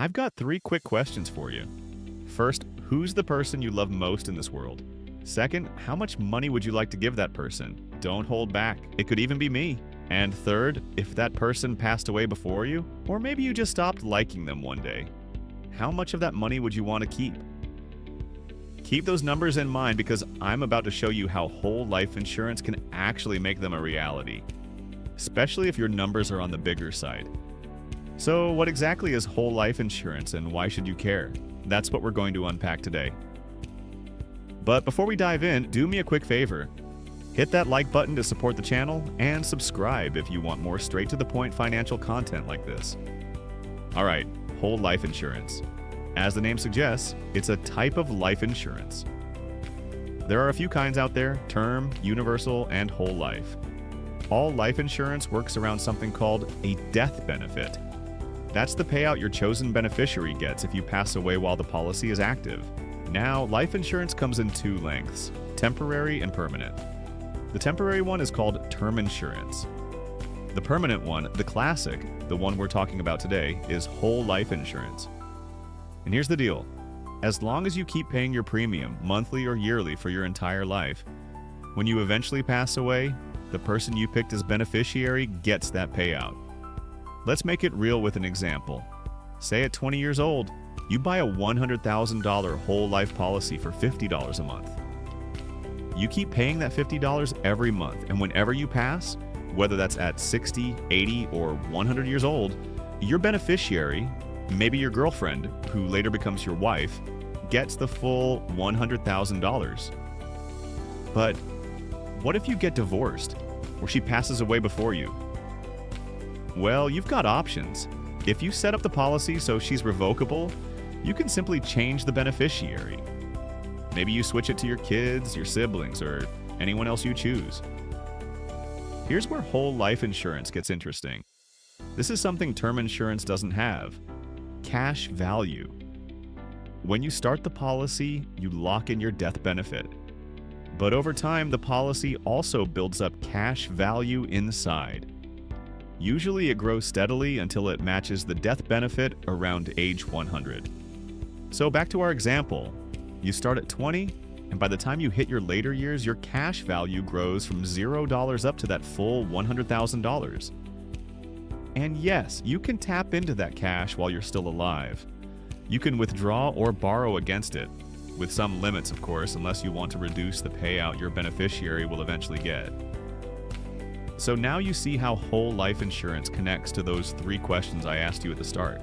I've got three quick questions for you. First, who's the person you love most in this world? Second, how much money would you like to give that person? Don't hold back. It could even be me. And third, if that person passed away before you, or maybe you just stopped liking them one day, how much of that money would you want to keep? Keep those numbers in mind because I'm about to show you how whole life insurance can actually make them a reality, especially if your numbers are on the bigger side. So, what exactly is whole life insurance and why should you care? That's what we're going to unpack today. But before we dive in, do me a quick favor. Hit that like button to support the channel and subscribe if you want more straight to the point financial content like this. Alright, whole life insurance. As the name suggests, it's a type of life insurance. There are a few kinds out there: term, universal, and whole life. All life insurance works around something called a death benefit. That's the payout your chosen beneficiary gets if you pass away while the policy is active. Now, life insurance comes in two lengths: temporary and permanent. The temporary one is called term insurance. The permanent one, the classic, the one we're talking about today, is whole life insurance. And here's the deal. As long as you keep paying your premium, monthly or yearly, for your entire life, when you eventually pass away, the person you picked as beneficiary gets that payout. Let's make it real with an example. Say at 20 years old, you buy a $100,000 whole life policy for $50 a month. You keep paying that $50 every month, and whenever you pass, whether that's at 60, 80, or 100 years old, your beneficiary, maybe your girlfriend, who later becomes your wife, gets the full $100,000. But what if you get divorced, or she passes away before you? Well, you've got options. If you set up the policy so she's revocable, you can simply change the beneficiary. Maybe you switch it to your kids, your siblings, or anyone else you choose. Here's where whole life insurance gets interesting. This is something term insurance doesn't have: cash value. When you start the policy, you lock in your death benefit. But over time, the policy also builds up cash value inside. Usually it grows steadily until it matches the death benefit around age 100. So back to our example. You start at 20, and by the time you hit your later years, your cash value grows from $0 up to that full $100,000. And yes, you can tap into that cash while you're still alive. You can withdraw or borrow against it, with some limits of course, unless you want to reduce the payout your beneficiary will eventually get. So now you see how whole life insurance connects to those three questions I asked you at the start.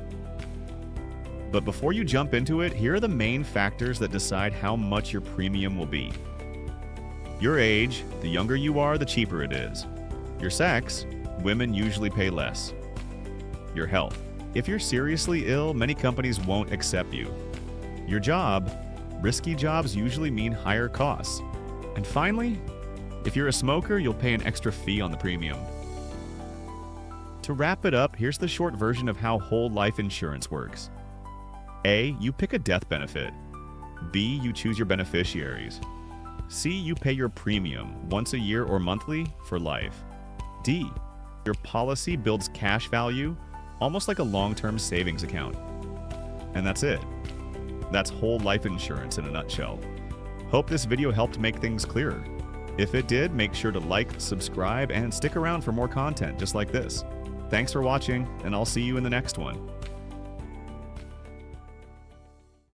But before you jump into it, here are the main factors that decide how much your premium will be. Your age: the younger you are, the cheaper it is. Your sex: women usually pay less. Your health: if you're seriously ill, many companies won't accept you. Your job: risky jobs usually mean higher costs. And finally, if you're a smoker, you'll pay an extra fee on the premium. To wrap it up, here's the short version of how whole life insurance works. A. You pick a death benefit. B. You choose your beneficiaries. C. You pay your premium once a year or monthly for life. D. Your policy builds cash value, almost like a long-term savings account. And that's it. That's whole life insurance in a nutshell. Hope this video helped make things clearer. If it did, make sure to like, subscribe, and stick around for more content just like this. Thanks for watching, and I'll see you in the next one.